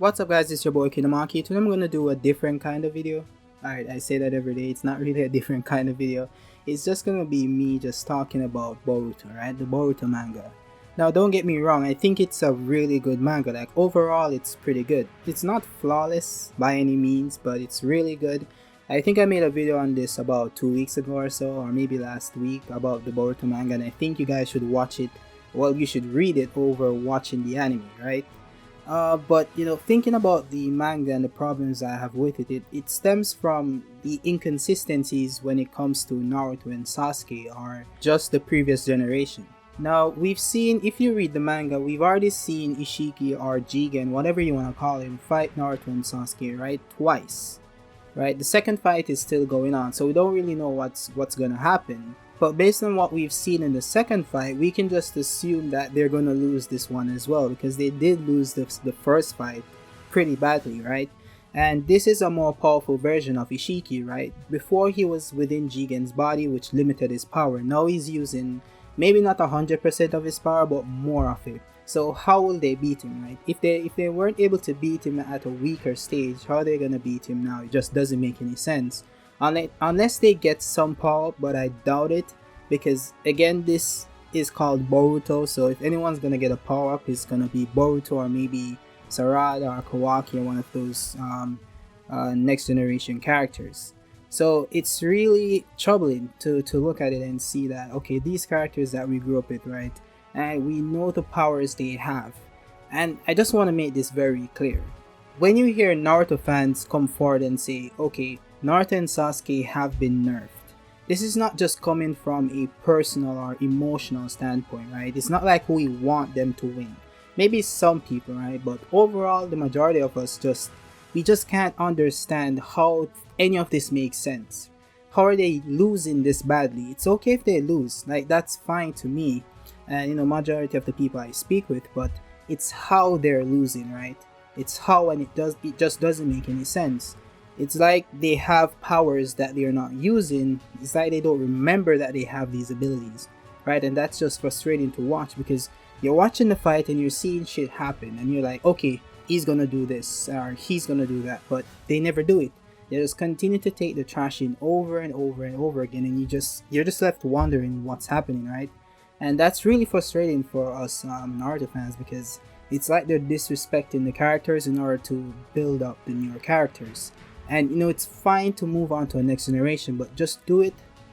What's up guys, it's your boy Kinamaki. Today I'm gonna do a different kind of video. Alright, I say that every day. It's not really a different kind of video. It's just gonna be me just talking about Boruto, right? The Boruto manga. Now don't get me wrong, I think it's a really good manga. Like overall it's pretty good. It's not flawless by any means, but it's really good. I think I made a video on this about 2 weeks ago or so, or maybe last week, about the Boruto manga, and I think you guys should watch it. Well, you should read it over watching the anime, right? But thinking about the manga and the problems I have with it stems from the inconsistencies when it comes to Naruto and Sasuke, or just the previous generation. Now, we've seen, if you read the manga, we've already seen Isshiki or Jigen, whatever you want to call him, fight Naruto and Sasuke, right? Twice. Right? The second fight is still going on, so we don't really know what's gonna happen. But based on what we've seen in the second fight, we can just assume that they're going to lose this one as well, because they did lose the first fight pretty badly, right? And this is a more powerful version of Isshiki, right? Before he was within Jigen's body, which limited his power. Now he's using maybe not 100% of his power, but more of it. So how will they beat him, right? If they weren't able to beat him at a weaker stage, how are they going to beat him now? It just doesn't make any sense. Unless they get some power up, but I doubt it, because again, this is called Boruto, so if anyone's gonna get a power up, it's gonna be Boruto or maybe Sarada or Kawaki or one of those next generation characters. So it's really troubling to look at it and see that, okay, these characters that we grew up with, right, and we know the powers they have. And I just want to make this very clear. When you hear Naruto fans come forward and say, okay, Naruto and Sasuke have been nerfed, this is not just coming from a personal or emotional standpoint, right? It's not like we want them to win. Maybe some people, right? But overall, the majority of us we just can't understand how any of this makes sense. How are they losing this badly? It's okay if they lose, like that's fine to me, and majority of the people I speak with, but it's how they're losing, right? It's how, and it just doesn't make any sense. It's like they have powers that they're not using. It's like they don't remember that they have these abilities, right? And that's just frustrating to watch, because you're watching the fight and you're seeing shit happen and you're like, okay, he's gonna do this or he's gonna do that, but they never do it. They just continue to take the trash in over and over and over again, and you're just left wondering what's happening, right? And that's really frustrating for us Naruto fans, because it's like they're disrespecting the characters in order to build up the newer characters. And it's fine to move on to a next generation, but just do it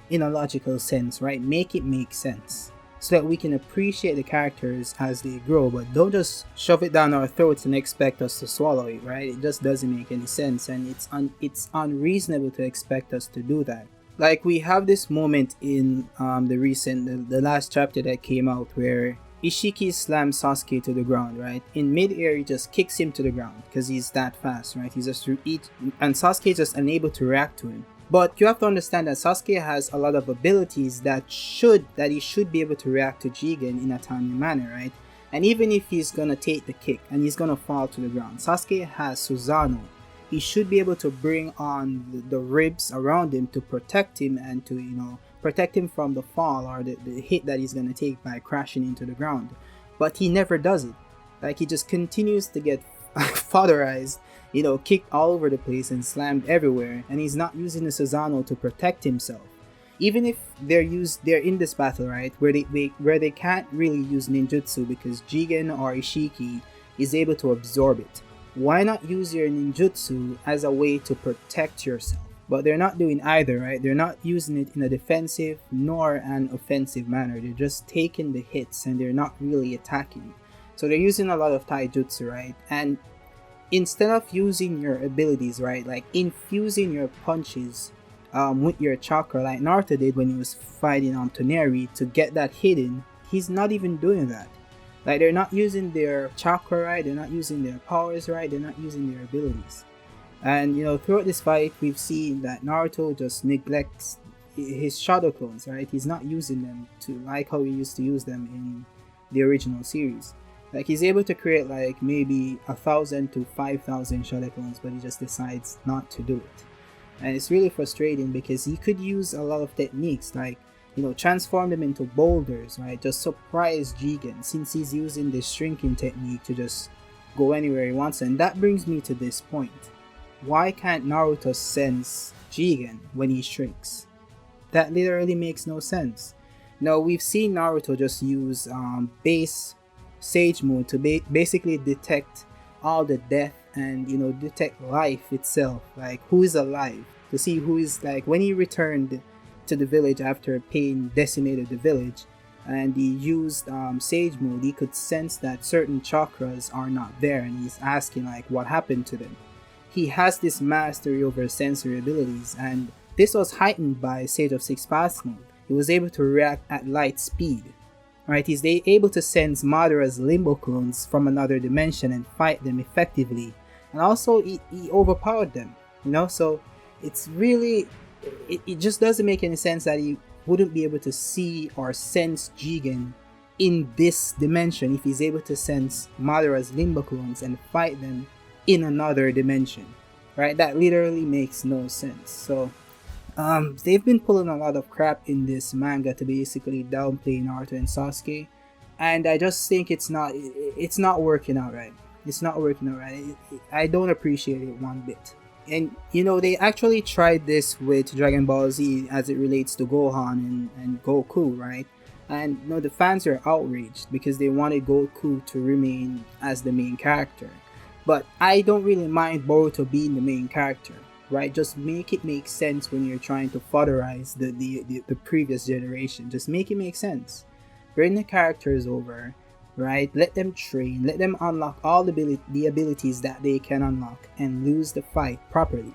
in a logical sense, right? Make it make sense so that we can appreciate the characters as they grow, but don't just shove it down our throats and expect us to swallow it, right? It just doesn't make any sense, and it's unreasonable to expect us to do that. Like, we have this moment in the last chapter that came out, where Isshiki slams Sasuke to the ground, right? In mid-air, he just kicks him to the ground because he's that fast, right? And Sasuke is just unable to react to him. But you have to understand that Sasuke has a lot of abilities that he should be able to react to Jigen in a timely manner, right? And even if he's gonna take the kick and he's gonna fall to the ground, Sasuke has Susanoo. He should be able to bring on the ribs around him to protect him and to, protect him from the fall or the hit that he's gonna take by crashing into the ground. But he never does it. Like, he just continues to get fodderized, kicked all over the place and slammed everywhere, and he's not using the Susanoo to protect himself. Even if they're in this battle, right, where they can't really use ninjutsu because Jigen or Isshiki is able to absorb it. Why not use your ninjutsu as a way to protect yourself? But they're not doing either, right? They're not using it in a defensive nor an offensive manner. They're just taking the hits and they're not really attacking. So they're using a lot of taijutsu, right? And instead of using your abilities, right, like infusing your punches with your chakra like Naruto did when he was fighting on Toneri to get that hit in, he's not even doing that. Like, they're not using their chakra right, they're not using their powers right, they're not using their abilities. And throughout this fight, we've seen that Naruto just neglects his shadow clones, right? He's not using them like how he used to use them in the original series. Like, he's able to create like maybe 1,000 to 5,000 shadow clones, but he just decides not to do it. And it's really frustrating, because he could use a lot of techniques, like transform them into boulders, right? Just surprise Jigen, since he's using this shrinking technique to just go anywhere he wants. And that brings me to this point. Why can't Naruto sense Jigen when he shrinks? That literally makes no sense. Now, we've seen Naruto just use base Sage Mode to basically detect all the death and, you know, detect life itself, like who is alive, to see who is, like, when he returned to the village after pain decimated the village and he used Sage Mode, he could sense that certain chakras are not there, and he's asking, like, what happened to them. He has this mastery over sensory abilities, and this was heightened by Sage of Six Paths Mode. He was able to react at light speed. Right, he's able to sense Madara's limbo clones from another dimension and fight them effectively. And also, he overpowered them, you know? So, it's really, it just doesn't make any sense that he wouldn't be able to see or sense Jigen in this dimension if he's able to sense Madara's limbo clones and fight them in another dimension. Right, that literally makes no sense. So, they've been pulling a lot of crap in this manga to basically downplay Naruto and Sasuke, and I just think it's not working out right. It's not working out right. I don't appreciate it one bit. And you know, they actually tried this with Dragon Ball Z as it relates to Gohan and Goku, right? And you know, the fans are outraged because they wanted Goku to remain as the main character. But I don't really mind Boruto being the main character. Right, just make it make sense when you're trying to foderize the previous generation. Just make it make sense. Bring the characters over, right? Let them train, let them unlock all the abilities that they can unlock, and lose the fight properly.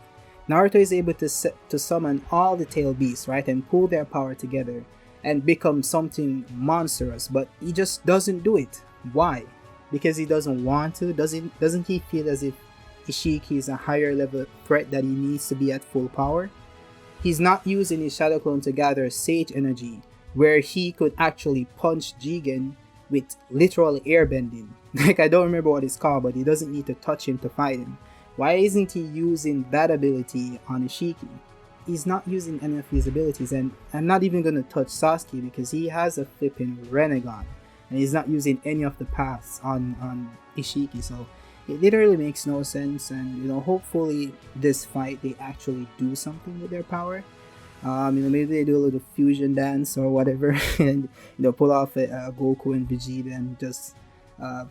Naruto is able to summon all the tail beasts, right, and pull their power together and become something monstrous, but he just doesn't do it. Why? Because he doesn't want to? Doesn't he feel as if Isshiki is a higher level threat that he needs to be at full power? He's not using his Shadow Clone to gather Sage energy, where he could actually punch Jigen with literal airbending. Like, I don't remember what it's called, but he doesn't need to touch him to fight him. Why isn't he using that ability on Isshiki? He's not using any of his abilities, and I'm not even going to touch Sasuke because he has a flipping Renegon, and he's not using any of the paths on Isshiki, so it literally makes no sense. And you know, hopefully this fight they actually do something with their power. You know, maybe they do a little fusion dance or whatever, and you know, pull off a Goku and Vegeta and just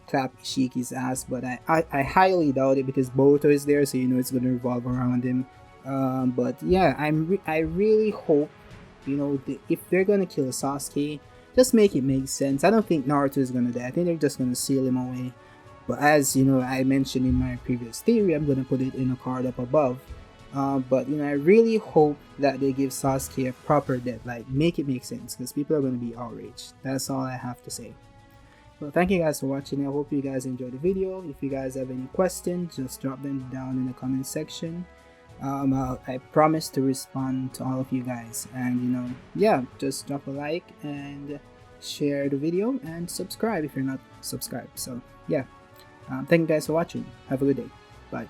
clap Ishiki's ass. But I highly doubt it because Boruto is there, so you know it's gonna revolve around him. But yeah, I really hope, you know, if they're gonna kill Sasuke, just make it make sense. I don't think Naruto is gonna die. I think they're just gonna seal him away. But as you know, I mentioned in my previous theory, I'm gonna put it in a card up above. But you know, I really hope that they give Sasuke a proper death. Like, make it make sense, because people are gonna be outraged. That's all I have to say. Well, thank you guys for watching. I hope you guys enjoyed the video. If you guys have any questions, just drop them down in the comment section. I promise to respond to all of you guys. And you know, yeah, just drop a like and share the video and subscribe if you're not subscribed. So yeah. Thank you guys for watching. Have a good day. Bye.